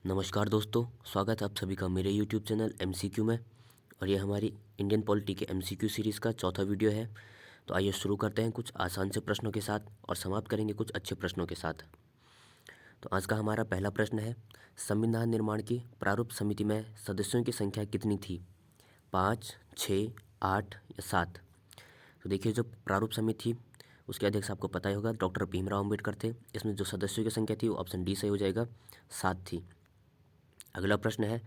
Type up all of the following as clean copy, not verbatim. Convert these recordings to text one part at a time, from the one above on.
नमस्कार दोस्तों, स्वागत है आप सभी का मेरे YouTube चैनल MCQ में। और ये हमारी इंडियन पॉलिटी के MCQ सीरीज़ का चौथा वीडियो है। तो आइए शुरू करते हैं कुछ आसान से प्रश्नों के साथ और समाप्त करेंगे कुछ अच्छे प्रश्नों के साथ। तो आज का हमारा पहला प्रश्न है, संविधान निर्माण की प्रारूप समिति में सदस्यों की संख्या कितनी थी? 5, 6, 8 या 7? तो देखिए, जो प्रारूप समिति थी उसके अध्यक्ष आपको पता ही होगा, डॉक्टर भीमराव अम्बेडकर थे। इसमें जो सदस्यों की संख्या थी वो ऑप्शन डी सही हो जाएगा, 7 थी। अगला प्रश्न है,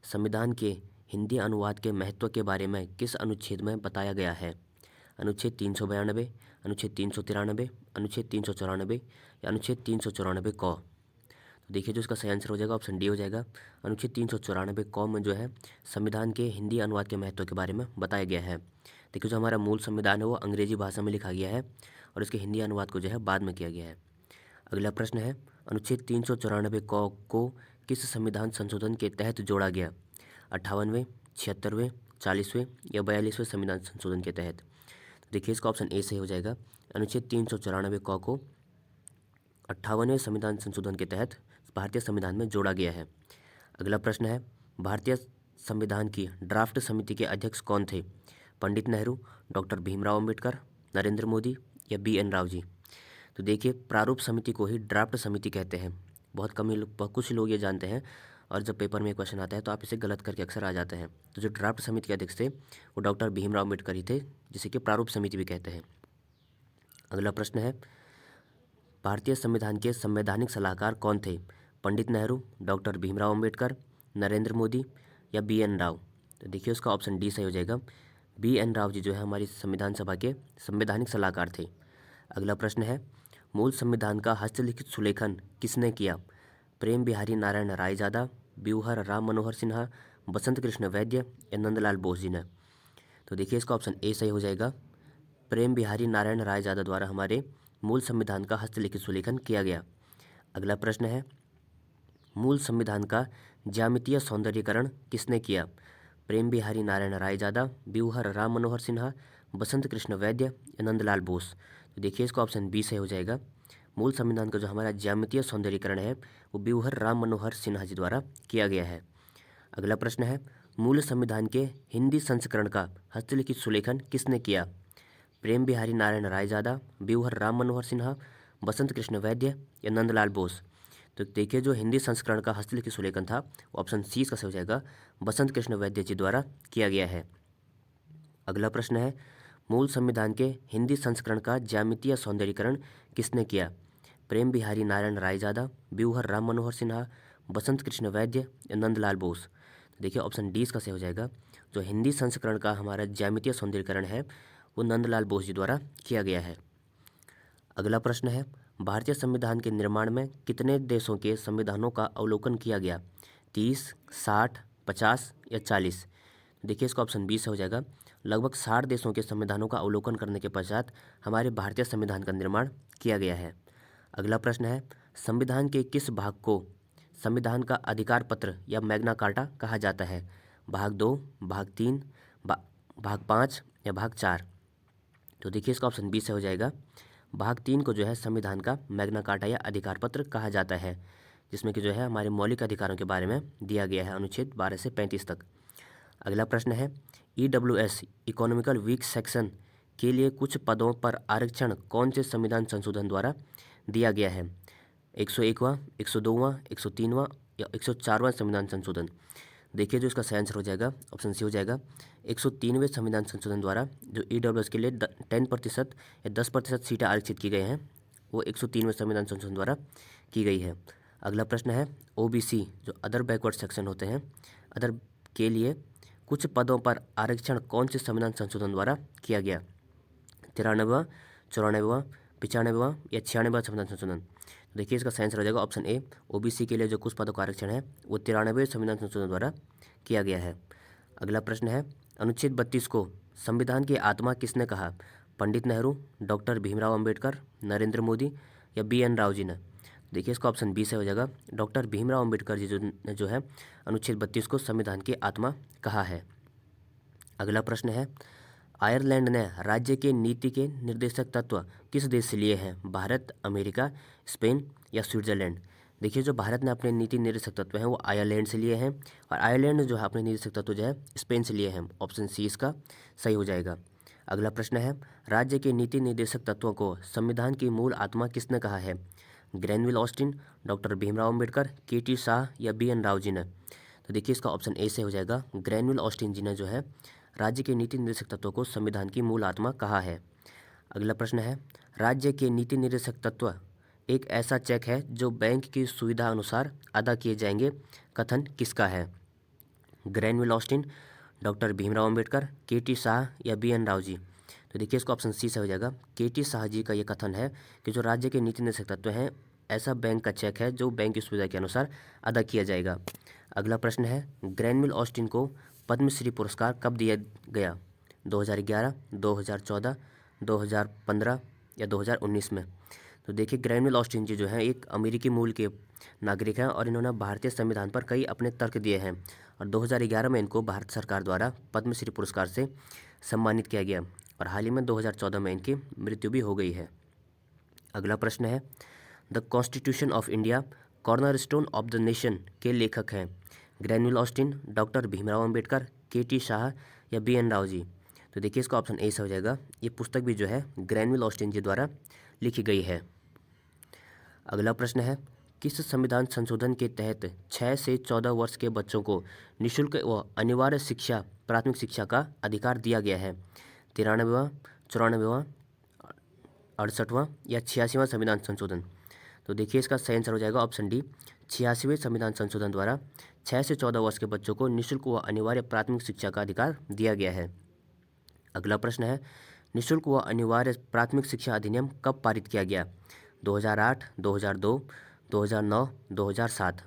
संविधान के हिंदी अनुवाद के महत्व के बारे में किस अनुच्छेद में बताया गया है? अनुच्छेद 392, अनुच्छेद 393, अनुच्छेद 394 या अनुच्छेद 394 क? तो देखिए, जो इसका सही आंसर हो जाएगा ऑप्शन डी हो जाएगा। अनुच्छेद 394 क में जो है संविधान के हिंदी अनुवाद के महत्व के बारे में बताया गया है। देखिए, जो हमारा मूल संविधान है वो अंग्रेजी भाषा में लिखा गया है और इसके हिंदी अनुवाद को जो है बाद में किया गया है। अगला प्रश्न है, अनुच्छेद 394 क को किस संविधान संशोधन के तहत जोड़ा गया? 58वें, 76वें, 40वें या 42वें संविधान संशोधन के तहत? तो देखिए, इसका ऑप्शन ए सही हो जाएगा। अनुच्छेद 394 क को 58वें संविधान संशोधन के तहत भारतीय संविधान में जोड़ा गया है। अगला प्रश्न है, भारतीय संविधान की ड्राफ्ट समिति के अध्यक्ष कौन थे? पंडित नेहरू, डॉक्टर भीमराव अम्बेडकर, नरेंद्र मोदी या BN राव जी? तो देखिए, प्रारूप समिति को ही ड्राफ्ट समिति कहते हैं। कुछ लोग ये जानते हैं और जब पेपर में क्वेश्चन आता है तो आप इसे गलत करके अक्सर आ जाते हैं। तो जो ड्राफ्ट समिति के अध्यक्ष थे वो डॉक्टर भीमराव अम्बेडकर ही थे, जिसे कि प्रारूप समिति भी कहते हैं। अगला प्रश्न है, भारतीय संविधान के संवैधानिक सलाहकार कौन थे? पंडित नेहरू, डॉक्टर भीमराव अम्बेडकर, नरेंद्र मोदी या BN राव? तो देखिए, उसका ऑप्शन डी सही हो जाएगा। BN राव जी जो है हमारी संविधान सभा के संवैधानिक सलाहकार थे। अगला प्रश्न है, मूल संविधान का हस्तलिखित सुलेखन किसने किया? प्रेम बिहारी नारायण रायजादा, ब्यूहर राम मनोहर सिन्हा, बसंत कृष्ण वैद्य या नंदलाल बोस जी ने? तो देखिए, इसका ऑप्शन ए सही हो जाएगा। प्रेम बिहारी नारायण रायजादा द्वारा हमारे मूल संविधान का हस्तलिखित सुलेखन किया गया। अगला प्रश्न है, मूल संविधान का ज्यामितीय सौंदर्यीकरण किसने किया? प्रेम बिहारी नारायण रायजादा, ब्यूहर राम मनोहर सिन्हा, बसंत कृष्ण वैद्य या नंदलाल बोस? तो देखिए, इसका ऑप्शन बी सही हो जाएगा। मूल संविधान का जो हमारा ज्यामितीय सौंदर्यीकरण है वो ब्यूहर राम मनोहर सिन्हा जी द्वारा किया गया है। अगला प्रश्न है, मूल संविधान के हिंदी संस्करण का हस्तलिखित सुलेखन किसने किया? प्रेम बिहारी नारायण रायजादा, ब्यूहर राम मनोहर सिन्हा, बसंत कृष्ण वैद्य या नंदलाल बोस? तो देखिए, जो हिंदी संस्करण का हस्तलिखित सुलेखन था वो ऑप्शन सी इसका सही हो जाएगा, बसंत कृष्ण वैद्य जी द्वारा किया गया है। अगला प्रश्न है, मूल संविधान के हिंदी संस्करण का ज्यामितीय सौंदर्यीकरण किसने किया? प्रेम बिहारी नारायण रायजादा, ब्यूहर राम मनोहर सिन्हा, बसंत कृष्ण वैद्य या नंदलाल बोस? तो देखिए, ऑप्शन डी इसका सही हो जाएगा। जो हिंदी संस्करण का हमारा ज्यामितीय सौंदर्यीकरण है वो नंदलाल बोस जी द्वारा किया गया है। अगला प्रश्न है, भारतीय संविधान के निर्माण में कितने देशों के संविधानों का अवलोकन किया गया? 30, 60, 50 या 40? देखिए, इसका ऑप्शन बी से हो जाएगा। लगभग 60 देशों के संविधानों का अवलोकन करने के पश्चात हमारे भारतीय संविधान का निर्माण किया गया है। अगला प्रश्न है, संविधान के किस भाग को संविधान का अधिकार पत्र या मैग्ना कार्टा कहा जाता है? भाग 2, भाग 3, भाग 5 या भाग 4? तो देखिए, इसका ऑप्शन बी से हो जाएगा। भाग 3 को जो है संविधान का मैग्ना कार्टा या अधिकार पत्र कहा जाता है, जिसमें कि जो है हमारे मौलिक अधिकारों के बारे में दिया गया है अनुच्छेद 12 से 35 तक। अगला प्रश्न है, EWS इकोनॉमिकल वीक सेक्शन के लिए कुछ पदों पर आरक्षण कौन से संविधान संशोधन द्वारा दिया गया है? 101वां, 102वां, 103वां या 104वां संविधान संशोधन? देखिए, जो इसका सही आंसर हो जाएगा ऑप्शन सी हो जाएगा। 103वें संविधान संशोधन द्वारा जो EWS के लिए 10% या 10% सीटें आरक्षित की गई हैं वो 103वें संविधान संशोधन द्वारा की गई है। अगला प्रश्न है, OBC जो अदर बैकवर्ड सेक्शन होते हैं, अदर के लिए कुछ पदों पर आरक्षण कौन से संविधान संशोधन द्वारा किया गया? 93वां, 94वां, 95वां या 96वां संविधान संशोधन? देखिए, इसका सही आंसर हो जाएगा ऑप्शन ए। OBC के लिए जो कुछ पदों का आरक्षण है वो 93वें संविधान संशोधन द्वारा किया गया है। अगला प्रश्न है, अनुच्छेद 32 को संविधान की आत्मा किसने कहा? पंडित नेहरू, डॉक्टर भीमराव अम्बेडकर, नरेंद्र मोदी या BN राव जी ने? देखिए, इसका ऑप्शन बी से हो जाएगा। डॉक्टर भीमराव अम्बेडकर जी जो है अनुच्छेद 32 को संविधान की आत्मा कहा है। अगला प्रश्न है, आयरलैंड ने राज्य के नीति के निर्देशक तत्व किस देश से लिए हैं? भारत, अमेरिका, स्पेन या स्विट्जरलैंड? देखिए जो भारत ने अपने नीति निर्देशक तत्व हैं वो आयरलैंड से लिए हैं और आयरलैंड ने जो है अपने निर्देशक तत्व जो है स्पेन से लिए हैं। ऑप्शन सी इसका सही हो जाएगा। अगला प्रश्न है, राज्य के नीति निर्देशक तत्वों को संविधान की मूल आत्मा किसने कहा है? Granville Austin, doctor Bhimrao Ambedkar, K.T.. Shah या बी.एन. राव जी ने? तो देखिए इसका ऑप्शन ए से हो जाएगा। ग्रैनविल ऑस्टिन जी ने जो है राज्य के नीति निर्देशक तत्वों को संविधान की मूल आत्मा कहा है। अगला प्रश्न है, राज्य के नीति निर्देशक तत्व एक ऐसा चेक है जो बैंक की सुविधा अनुसार अदा किए जाएंगे, कथन किसका है? Granville Austin, doctor Bhimrao Ambedkar, K.T.. Shah या बी.एन. राव जी? तो देखिए इसको ऑप्शन सी से हो जाएगा। के.टी. शाह जी का ये कथन है कि जो राज्य के नीति निर्देशक तत्व हैं ऐसा बैंक का चेक है जो बैंक की सुविधा के अनुसार अदा किया जाएगा। अगला प्रश्न है, ग्रैनविल ऑस्टिन को पद्मश्री पुरस्कार कब दिया गया? 2011, 2014, 2015 या 2019 में? तो देखिए ग्रैनविल ऑस्टिन जी जो हैं एक अमेरिकी मूल के नागरिक हैं और इन्होंने भारतीय संविधान पर कई अपने तर्क दिए हैं और 2011 में इनको भारत सरकार द्वारा पद्मश्री पुरस्कार से सम्मानित किया गया और हाल ही में 2014 में इनकी मृत्यु भी हो गई है। अगला प्रश्न है, the constitution of India cornerstone of the nation के लेखक हैं? Granville Austin, doctor Bhimrao Ambedkar, K.T.. Shah या बी.एन. राव जी? तो देखिए इसका ऑप्शन ए से हो जाएगा। ये पुस्तक भी जो है ग्रैनविल ऑस्टिन जी द्वारा लिखी गई है। अगला प्रश्न है, किस संविधान संशोधन के तहत 6 से 14 वर्ष के बच्चों को निःशुल्क व अनिवार्य शिक्षा प्राथमिक शिक्षा का अधिकार दिया गया है? 93वां, 94वां, 68वां या 86वां संविधान संशोधन? तो देखिए इसका सही आंसर हो जाएगा ऑप्शन डी, 86वें संविधान संशोधन द्वारा 6 से 14 वर्ष के बच्चों को निःशुल्क व अनिवार्य प्राथमिक शिक्षा का अधिकार दिया गया है। अगला प्रश्न है, निःशुल्क व अनिवार्य प्राथमिक शिक्षा अधिनियम कब पारित किया गया? 2008, 2002, 2009, 2007?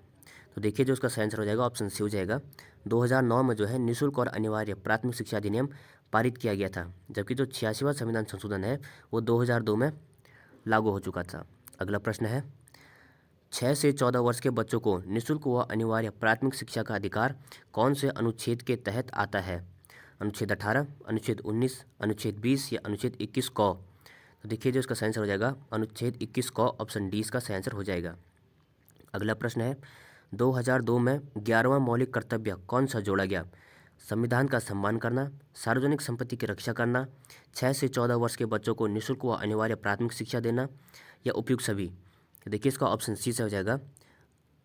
तो देखिए जो उसका सही आंसर हो जाएगा ऑप्शन सी हो जाएगा। 2009 में जो है निःशुल्क और अनिवार्य प्राथमिक शिक्षा अधिनियम पारित किया गया था, जबकि जो 86वां संविधान संशोधन है वो 2002 में लागू हो चुका था। अगला प्रश्न है, 6 से 14 वर्ष के बच्चों को निःशुल्क व अनिवार्य प्राथमिक शिक्षा का अधिकार कौन से अनुच्छेद के तहत आता है? अनुच्छेद 18, अनुच्छेद 19, अनुच्छेद 20 या अनुच्छेद 21 क? तो देखिए जो इसका सही आंसर हो जाएगा अनुच्छेद 21 क, ऑप्शन डी इसका सही आंसर हो जाएगा। अगला प्रश्न है, 2002 में 11वां मौलिक कर्तव्य कौन सा जोड़ा गया? संविधान का सम्मान करना, सार्वजनिक संपत्ति की रक्षा करना, 6 से 14 वर्ष के बच्चों को निःशुल्क व अनिवार्य प्राथमिक शिक्षा देना या उपयुक्त सभी? देखिए इसका ऑप्शन सी से हो जाएगा।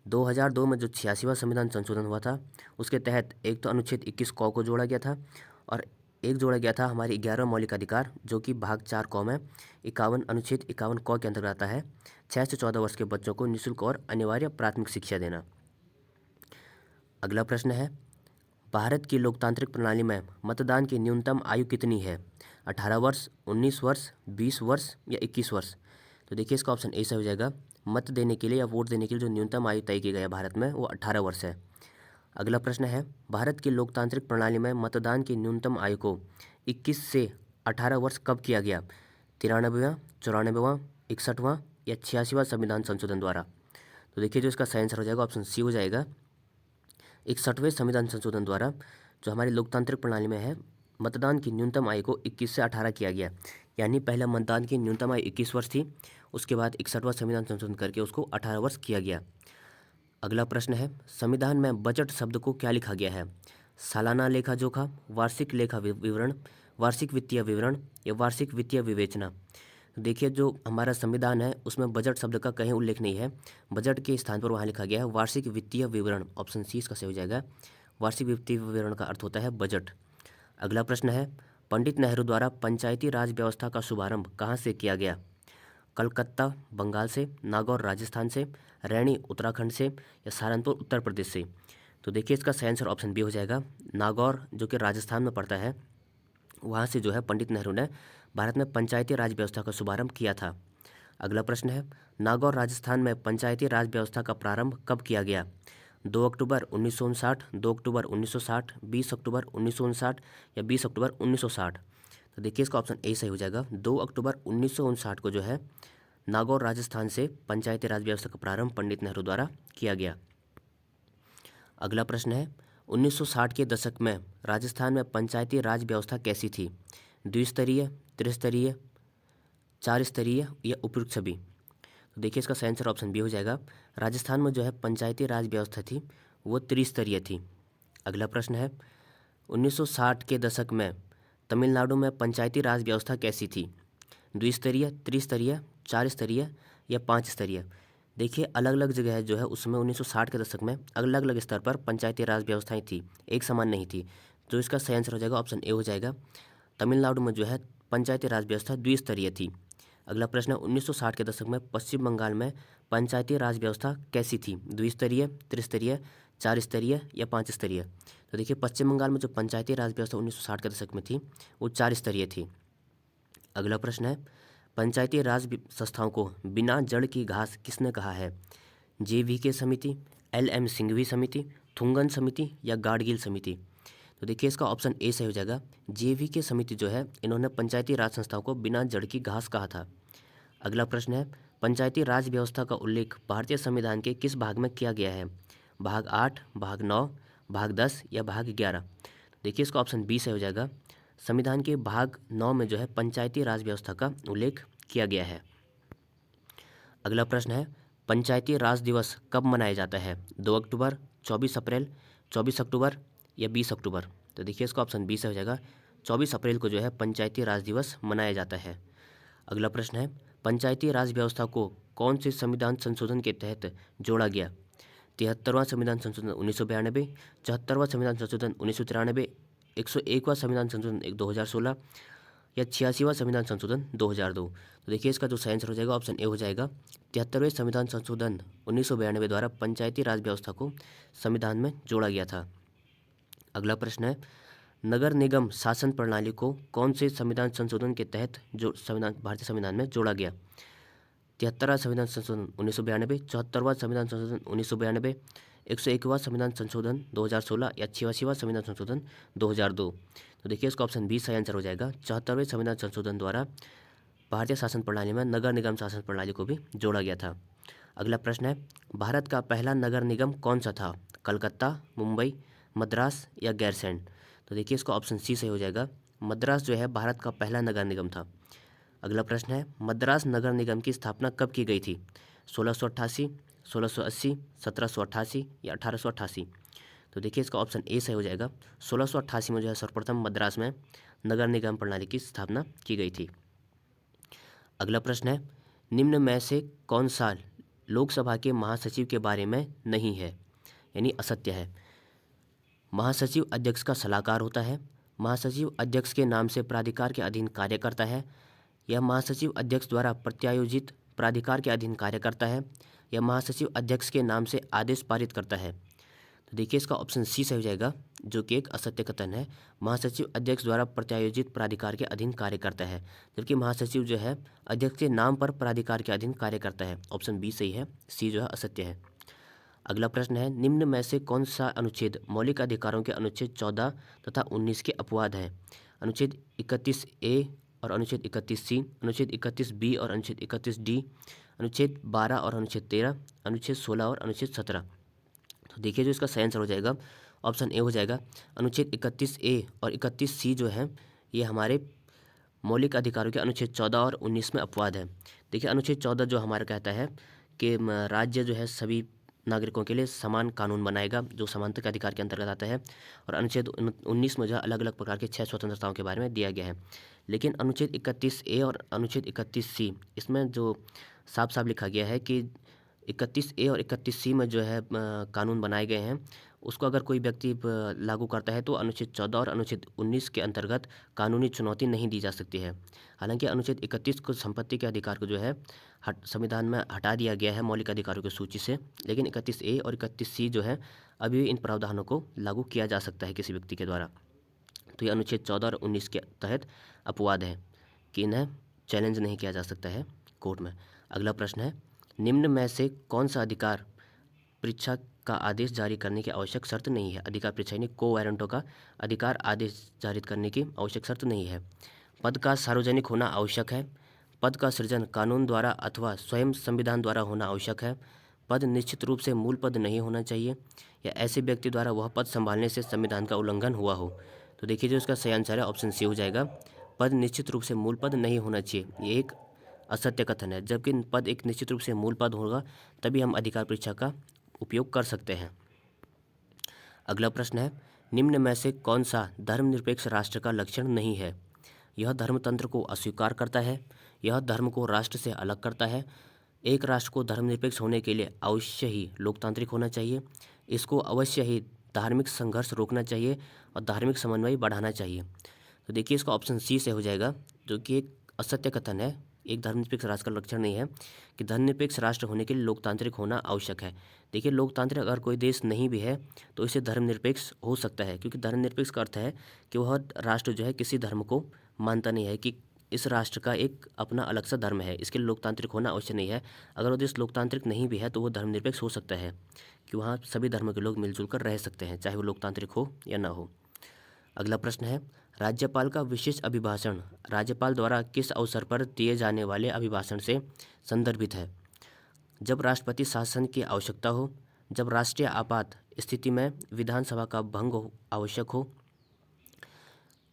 2002 में जो 86वां संविधान संशोधन हुआ था उसके तहत एक तो अनुच्छेद 21 क को जोड़ा गया था और एक जोड़ा गया था हमारी 11वां मौलिक अधिकार जो कि भाग 4 क में 51 अनुच्छेद 51 क के अंतर्गत आता है, 6 से 14 वर्ष के बच्चों को निःशुल्क और अनिवार्य प्राथमिक शिक्षा देना। अगला प्रश्न है, भारत की लोकतांत्रिक प्रणाली में मतदान की न्यूनतम आयु कितनी है? 18 वर्ष, 19 वर्ष, 20 वर्ष या 21 वर्ष? तो देखिए इसका ऑप्शन ए से हो जाएगा। मत देने के लिए या वोट देने के लिए जो न्यूनतम आयु तय की गई है भारत में वो 18 वर्ष है। अगला प्रश्न है, भारत की लोकतांत्रिक प्रणाली में मतदान की न्यूनतम आयु को 21 से 18 वर्ष कब किया गया? 93वां, 94वां, 61वां या 86वां संविधान संशोधन द्वारा? तो देखिए जो इसका सही आंसर हो जाएगा ऑप्शन सी हो जाएगा। 61वें संविधान संशोधन द्वारा जो हमारी लोकतांत्रिक प्रणाली में है मतदान की न्यूनतम आयु को 21 से 18 किया गया, यानी पहला मतदान की न्यूनतम आयु 21 वर्ष थी, उसके बाद 61वां संविधान संशोधन करके उसको 18 वर्ष किया गया। अगला प्रश्न है, संविधान में बजट शब्द को क्या लिखा गया है? सालाना लेखा जोखा, वार्षिक लेखा विवरण, वार्षिक वित्तीय विवरण या वार्षिक वित्तीय विवेचना? देखिए जो हमारा संविधान है उसमें बजट शब्द का कहीं उल्लेख नहीं है, बजट के स्थान पर वहाँ लिखा गया है वार्षिक वित्तीय विवरण, ऑप्शन सी इसका सही हो जाएगा। वार्षिक वित्तीय विवरण का अर्थ होता है बजट। अगला प्रश्न है, पंडित नेहरू द्वारा पंचायती राज व्यवस्था का शुभारंभ कहाँ से किया गया? कलकत्ता बंगाल से, नागौर राजस्थान से, रैनी उत्तराखंड से या सहारनपुर उत्तर प्रदेश से? तो देखिए इसका सही आंसर ऑप्शन बी हो जाएगा। नागौर जो कि राजस्थान में पड़ता है वहाँ से जो है पंडित नेहरू ने भारत में पंचायती राज व्यवस्था का शुभारंभ किया था। अगला प्रश्न है, नागौर राजस्थान में पंचायती राज व्यवस्था का प्रारंभ कब किया गया? 2 अक्टूबर 1959, 2 अक्टूबर 1960, 20 अक्टूबर 1959 या 20 अक्टूबर 1960? तो देखिए इसका ऑप्शन ए सही हो जाएगा। 2 अक्टूबर 1959 को जो है नागौर राजस्थान से पंचायती राज व्यवस्था का प्रारंभ पंडित नेहरू द्वारा किया गया। अगला प्रश्न है, 1960 के दशक में राजस्थान में पंचायती राज व्यवस्था कैसी थी? द्विस्तरीय, त्रिस्तरीय, 4 स्तरीय या उपयुक्त सभी? तो देखिए इसका सही आंसर ऑप्शन बी हो जाएगा। राजस्थान में जो है पंचायती राज व्यवस्था थी वो त्रिस्तरीय थी। अगला प्रश्न है 1960 के दशक में तमिलनाडु में पंचायती राज व्यवस्था कैसी थी? द्विस्तरीय, त्रिस्तरीय, चार स्तरीय या पाँच स्तरीय? देखिए अलग अलग जगह जो है उसमें 1960 के दशक में अलग अलग स्तर पर पंचायती राज व्यवस्थाएं थी, एक समान नहीं थी। तो इसका सही आंसर हो जाएगा ऑप्शन ए हो जाएगा। तमिलनाडु में जो है पंचायती राज व्यवस्था द्विस्तरीय थी। अगला प्रश्न है 1960 के दशक में पश्चिम बंगाल में पंचायती राज व्यवस्था कैसी थी? द्विस्तरीय, त्रिस्तरीय, चार स्तरीय या पाँच स्तरीय? तो देखिए पश्चिम बंगाल में जो पंचायती राज व्यवस्था 1960 के दशक में थी वो चार स्तरीय थी। अगला प्रश्न है पंचायती राज संस्थाओं को बिना जड़ की घास किसने कहा है? JVK समिति, LM सिंघवी समिति, थुंगन समिति या गाडगिल समिति? तो देखिए इसका ऑप्शन ए सही हो जाएगा। JVK समिति जो है इन्होंने पंचायती राज संस्थाओं को बिना जड़ की घास कहा था। अगला प्रश्न है पंचायती राज व्यवस्था का उल्लेख भारतीय संविधान के किस भाग में किया गया है? भाग 8, भाग 9, भाग 10 या भाग 11? देखिए इसका ऑप्शन बी सही हो जाएगा। संविधान के भाग 9 में जो है पंचायती राज व्यवस्था का उल्लेख किया गया है। अगला प्रश्न है पंचायती राज दिवस कब मनाया जाता है? 2 अक्टूबर, 24 अप्रैल, 24 अक्टूबर या 20 अक्टूबर? तो देखिए इसका ऑप्शन बी सही हो जाएगा। 24 अप्रैल को जो है पंचायती राज दिवस मनाया जाता है। अगला प्रश्न है पंचायती राज व्यवस्था को कौन से संविधान संशोधन के तहत जोड़ा गया? 73वां संविधान संशोधन 1992, 74वां संविधान संशोधन 1993, 101वां संविधान संशोधन 2016 या 86वां संविधान संशोधन 2002? तो देखिए इसका जो सही आंसर हो जाएगा ऑप्शन ए हो जाएगा। 73वें संविधान संशोधन 1992 द्वारा पंचायती राज व्यवस्था को संविधान में जोड़ा गया था। अगला प्रश्न है नगर निगम शासन प्रणाली को कौन से संविधान संशोधन के तहत जो भारतीय संविधान में जोड़ा गया? 73वां संविधान संशोधन 1992, 74वां संविधान संशोधन 1992, 101वां संविधान संशोधन 2016 या 86वां संविधान संशोधन 2002? तो देखिए इसका ऑप्शन बी सही आंसर हो जाएगा। 74वें संविधान संशोधन द्वारा भारतीय शासन प्रणाली में नगर निगम शासन प्रणाली को भी जोड़ा गया था। अगला प्रश्न है भारत का पहला नगर निगम कौन सा था? कलकत्ता, मुंबई, मद्रास या गैरसैंण? तो देखिए इसका ऑप्शन सी सही हो जाएगा। मद्रास जो है भारत का पहला नगर निगम था। अगला प्रश्न है मद्रास नगर निगम की स्थापना कब की गई थी? 1688, 1680, 1788 या 1888? तो देखिए इसका ऑप्शन ए सही हो जाएगा। 1688 में जो है सर्वप्रथम मद्रास में नगर निगम प्रणाली की स्थापना की गई थी। अगला प्रश्न है निम्न में से कौन सा लोकसभा के महासचिव के बारे में नहीं है, यानी असत्य है? महासचिव अध्यक्ष का सलाहकार होता है, महासचिव अध्यक्ष के नाम से प्राधिकार के अधीन कार्य करता है, या महासचिव अध्यक्ष द्वारा प्रत्यायोजित प्राधिकार के अधीन कार्य करता है, या महासचिव अध्यक्ष के नाम से आदेश पारित करता है? तो देखिए इसका ऑप्शन सी सही हो जाएगा, जो कि एक असत्य कथन है। महासचिव अध्यक्ष द्वारा प्रत्यायोजित प्राधिकार के अधीन कार्य करता है, जबकि महासचिव जो है अध्यक्ष के नाम पर प्राधिकार के अधीन कार्य करता है। ऑप्शन बी सही है, सी जो है असत्य है। अगला प्रश्न है निम्न में से कौन सा अनुच्छेद मौलिक अधिकारों के अनुच्छेद 14 तथा 19 के अपवाद है? अनुच्छेद 31A और अनुच्छेद 31C, अनुच्छेद 31B और अनुच्छेद 31D, अनुच्छेद 12 और अनुच्छेद 13, अनुच्छेद 16 और अनुच्छेद 17? तो देखिए जो इसका सही आंसर हो जाएगा ऑप्शन ए हो जाएगा। अनुच्छेद 31A और 31C जो है ये हमारे मौलिक अधिकारों के अनुच्छेद 14 और 19 में अपवाद है। देखिए अनुच्छेद 14 जो हमारा कहता है कि राज्य जो है सभी नागरिकों के लिए समान कानून बनाएगा, जो समानता के अधिकार के अंतर्गत आता है। और अनुच्छेद 19 में जो है अलग अलग प्रकार के 6 स्वतंत्रताओं के बारे में दिया गया है। लेकिन अनुच्छेद 31A और अनुच्छेद 31C इसमें जो साफ साफ लिखा गया है कि 31A और 31C में जो है कानून बनाए गए हैं, उसको अगर कोई व्यक्ति लागू करता है तो अनुच्छेद 14 और अनुच्छेद 19 के अंतर्गत कानूनी चुनौती नहीं दी जा सकती है। हालांकि अनुच्छेद 31 को संपत्ति के अधिकार को जो है संविधान में हटा दिया गया है मौलिक अधिकारों की सूची से, लेकिन 31A और 31C जो है अभी भी इन प्रावधानों को लागू किया जा सकता है किसी व्यक्ति के द्वारा। तो ये अनुच्छेद 14 और 19 के तहत अपवाद है कि इन्हें चैलेंज नहीं किया जा सकता है कोर्ट में। अगला प्रश्न है निम्न में से कौन सा अधिकार परीक्षा का आदेश जारी करने की आवश्यक शर्त नहीं है? अधिकार परीक्षा यानी को वारंटों का अधिकार आदेश जारी करने की आवश्यक शर्त नहीं है। पद का सार्वजनिक होना आवश्यक है, पद का सृजन कानून द्वारा अथवा स्वयं संविधान द्वारा होना आवश्यक है, पद निश्चित रूप से मूल पद नहीं होना चाहिए, या ऐसे व्यक्ति द्वारा वह पद संभालने से संविधान का उल्लंघन हुआ हो? तो देखिए जो इसका सही आंसर है ऑप्शन सी हो जाएगा। पद निश्चित रूप से मूल पद नहीं होना चाहिए, ये एक असत्य कथन है। जबकि पद एक निश्चित रूप से मूल पद होगा तभी हम अधिकार परीक्षा का उपयोग कर सकते हैं। अगला प्रश्न है, निम्न में से कौन सा धर्मनिरपेक्ष राष्ट्र का लक्षण नहीं है? यह धर्मतंत्र को अस्वीकार करता है, यह धर्म को राष्ट्र से अलग करता है, एक राष्ट्र को धर्मनिरपेक्ष होने के लिए अवश्य ही लोकतांत्रिक होना चाहिए, इसको अवश्य ही धार्मिक संघर्ष रोकना चाहिए और धार्मिक समन्वय बढ़ाना चाहिए। तो देखिए इसका ऑप्शन सी से हो जाएगा, जो कि एक असत्य कथन है। एक धर्मनिरपेक्ष राष्ट्र का लक्षण नहीं है कि धर्मनिरपेक्ष राष्ट्र होने के लिए लोकतांत्रिक होना आवश्यक है। देखिए लोकतांत्रिक अगर कोई देश नहीं भी है तो इसे धर्मनिरपेक्ष हो सकता है, क्योंकि धर्मनिरपेक्ष का अर्थ है कि वह राष्ट्र जो है किसी धर्म को मानता नहीं है, कि इस राष्ट्र का एक अपना अलग सा धर्म है, इसके लिए लोकतांत्रिक होना आवश्यक नहीं है। अगर वो देश लोकतांत्रिक नहीं भी है तो वो धर्मनिरपेक्ष हो सकता है, कि वहाँ सभी धर्म के लोग मिलजुल कर रह सकते हैं, चाहे वो लोकतांत्रिक हो या ना हो। अगला प्रश्न है, राज्यपाल का विशेष अभिभाषण राज्यपाल द्वारा किस अवसर पर दिए जाने वाले अभिभाषण से संदर्भित है? जब राष्ट्रपति शासन की आवश्यकता हो, जब राष्ट्रीय आपात स्थिति में विधानसभा का भंग आवश्यक हो,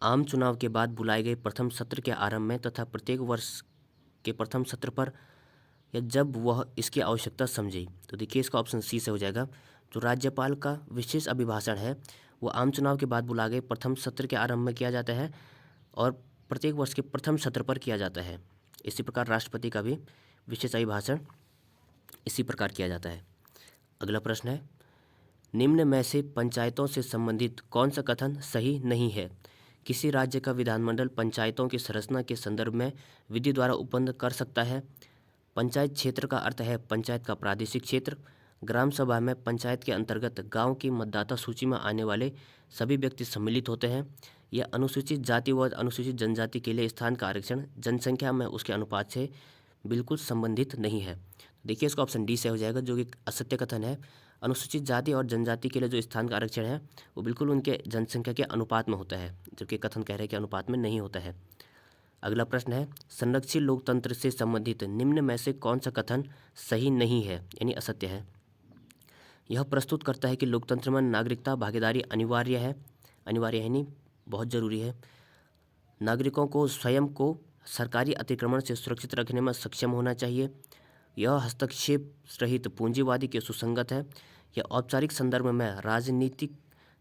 आम चुनाव के बाद बुलाए गए प्रथम सत्र के आरंभ में तथा प्रत्येक वर्ष के प्रथम सत्र पर, या जब वह इसकी आवश्यकता समझे। तो देखिए इसका ऑप्शन सी से हो जाएगा। जो राज्यपाल का विशेष अभिभाषण है वो आम चुनाव के बाद बुलाए गए प्रथम सत्र के आरंभ में किया जाता है और प्रत्येक वर्ष के प्रथम सत्र पर किया जाता है। इसी प्रकार राष्ट्रपति का भी विशेष अभिभाषण इसी प्रकार किया जाता है। अगला प्रश्न है, निम्न में से पंचायतों से संबंधित कौन सा कथन सही नहीं है? किसी राज्य का विधानमंडल पंचायतों की संरचना के संदर्भ में विधि द्वारा उपबंध कर सकता है। पंचायत क्षेत्र का अर्थ है पंचायत का प्रादेशिक क्षेत्र। ग्राम सभा में पंचायत के अंतर्गत गांव की मतदाता सूची में आने वाले सभी व्यक्ति सम्मिलित होते हैं। यह अनुसूचित जाति व अनुसूचित जनजाति के लिए स्थान का आरक्षण जनसंख्या में उसके अनुपात से बिल्कुल संबंधित नहीं है। देखिए इसका ऑप्शन डी से हो जाएगा, जो कि असत्य कथन है। अनुसूचित जाति और जनजाति के लिए जो स्थान का आरक्षण है वो बिल्कुल उनके जनसंख्या के अनुपात में होता है, जबकि कथन कह रहे हैं कि अनुपात में नहीं होता है। अगला प्रश्न है, संरक्षित लोकतंत्र से संबंधित निम्न में से कौन सा कथन सही नहीं है, यानी असत्य है? यह प्रस्तुत करता है कि लोकतंत्र में नागरिकता भागीदारी अनिवार्य है, यानी बहुत जरूरी है। नागरिकों को स्वयं को सरकारी अतिक्रमण से सुरक्षित रखने में सक्षम होना चाहिए। यह हस्तक्षेप रहित पूंजीवादी के सुसंगत है। यह औपचारिक संदर्भ में राजनीतिक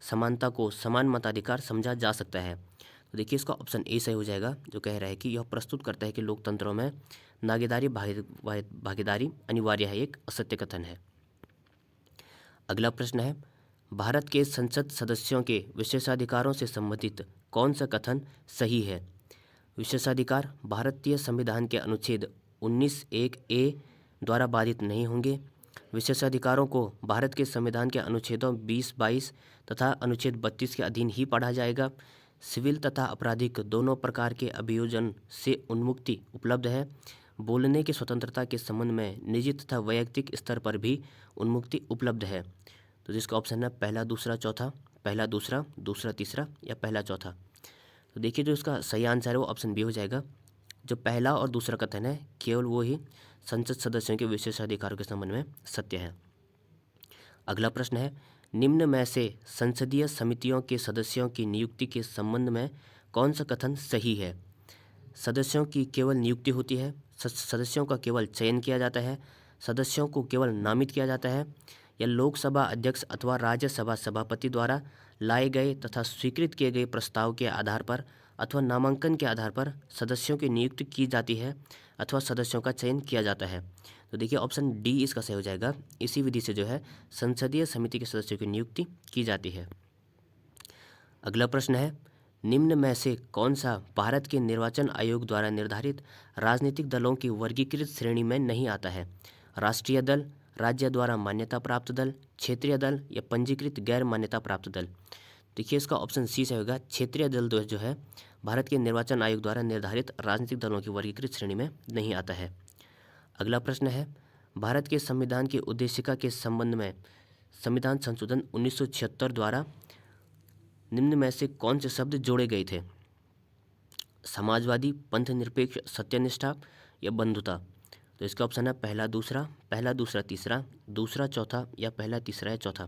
समानता को समान मताधिकार समझा जा सकता है। तो देखिए इसका ऑप्शन ए सही हो जाएगा, जो कह रहा है कि यह प्रस्तुत करता है कि लोकतंत्रों में भागीदारी अनिवार्य है, एक असत्य कथन है। अगला प्रश्न है, भारत के संसद सदस्यों के विशेषाधिकारों से संबंधित कौन सा कथन सही है? विशेषाधिकार भारतीय संविधान के अनुच्छेद 19(1)(a) द्वारा बाधित नहीं होंगे। विशेषाधिकारों को भारत के संविधान के अनुच्छेदों 20-22 तथा अनुच्छेद 32 के अधीन ही पढ़ा जाएगा। सिविल तथा आपराधिक दोनों प्रकार के अभियोजन से उन्मुक्ति उपलब्ध है। बोलने की स्वतंत्रता के संबंध में निजी तथा वैयक्तिक स्तर पर भी उन्मुक्ति उपलब्ध है। तो जिसका ऑप्शन है पहला दूसरा चौथा, पहला दूसरा, दूसरा तीसरा या पहला चौथा। तो देखिए जो इसका सही आंसर है वो ऑप्शन बी हो जाएगा। जो पहला और दूसरा कथन है केवल वो ही संसद सदस्यों के विशेषाधिकारों के संबंध में सत्य है। अगला प्रश्न है, निम्न में से संसदीय समितियों के सदस्यों की नियुक्ति के संबंध में कौन सा कथन सही है? सदस्यों की केवल नियुक्ति होती है, सदस्यों का केवल चयन किया जाता है, सदस्यों को केवल नामित किया जाता है, या लोकसभा अध्यक्ष अथवा राज्यसभा सभापति द्वारा लाए गए तथा स्वीकृत किए गए प्रस्ताव के आधार पर अथवा नामांकन के आधार पर सदस्यों की नियुक्ति की जाती है अथवा सदस्यों का चयन किया जाता है। तो देखिए ऑप्शन डी इसका सही हो जाएगा। इसी विधि से जो है संसदीय समिति के सदस्यों की नियुक्ति की जाती है। अगला प्रश्न है, निम्न में से कौन सा भारत के निर्वाचन आयोग द्वारा निर्धारित राजनीतिक दलों की वर्गीकृत श्रेणी में नहीं आता है? राष्ट्रीय दल, राज्य द्वारा मान्यता प्राप्त दल, क्षेत्रीय दल या पंजीकृत गैर मान्यता प्राप्त दल। देखिए इसका ऑप्शन सी से होगा। क्षेत्रीय दल जो है भारत के निर्वाचन आयोग द्वारा निर्धारित राजनीतिक दलों की वर्गीकृत श्रेणी में नहीं आता है। अगला प्रश्न है, भारत के संविधान की उद्देशिका के संबंध में संविधान संशोधन 1976 द्वारा निम्न में से कौन से शब्द जोड़े गए थे? समाजवादी, पंथ निरपेक्ष, सत्यनिष्ठा या बंधुता। तो इसका ऑप्शन है पहला दूसरा तीसरा, दूसरा चौथा या पहला तीसरा या चौथा।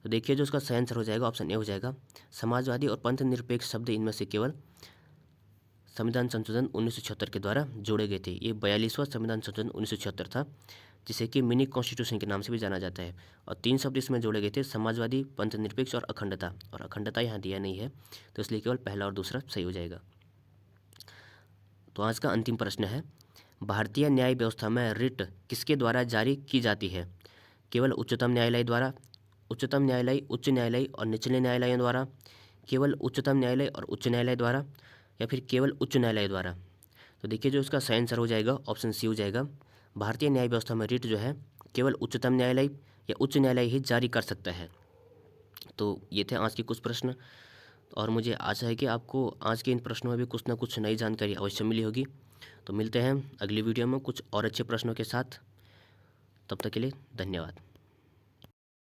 तो देखिए जो इसका सही आंसर हो जाएगा ऑप्शन ए हो जाएगा। समाजवादी और पंथ निरपेक्ष शब्द इनमें से केवल संविधान संशोधन 1976 के द्वारा जोड़े गए थे। ये 42वां संविधान संशोधन 1976 था, जिसे कि मिनी कॉन्स्टिट्यूशन के नाम से भी जाना जाता है। और 3 शब्द इसमें जोड़े गए थे, समाजवादी, पंथनिरपेक्ष और अखंडता। और अखंडता यहाँ दिया नहीं है, तो इसलिए केवल पहला और दूसरा सही हो जाएगा। तो आज का अंतिम प्रश्न है, भारतीय न्याय व्यवस्था में रिट किसके द्वारा जारी की जाती है? केवल उच्चतम न्यायालय द्वारा, उच्चतम न्यायालय, उच्च न्यायालय और निचले न्यायालयों द्वारा, केवल उच्चतम न्यायालय और उच्च न्यायालय द्वारा, या फिर केवल उच्च न्यायालय द्वारा? तो देखिए, जो इसका सही आंसर हो जाएगा ऑप्शन सी हो जाएगा। भारतीय न्याय व्यवस्था में रिट जो है केवल उच्चतम न्यायालय या उच्च न्यायालय ही जारी कर सकता है। तो ये थे आज के कुछ प्रश्न, और मुझे आशा है कि आपको आज के इन प्रश्नों में भी कुछ ना कुछ नई जानकारी अवश्य मिली होगी। तो मिलते हैं अगली वीडियो में कुछ और अच्छे प्रश्नों के साथ। तब तक के लिए धन्यवाद।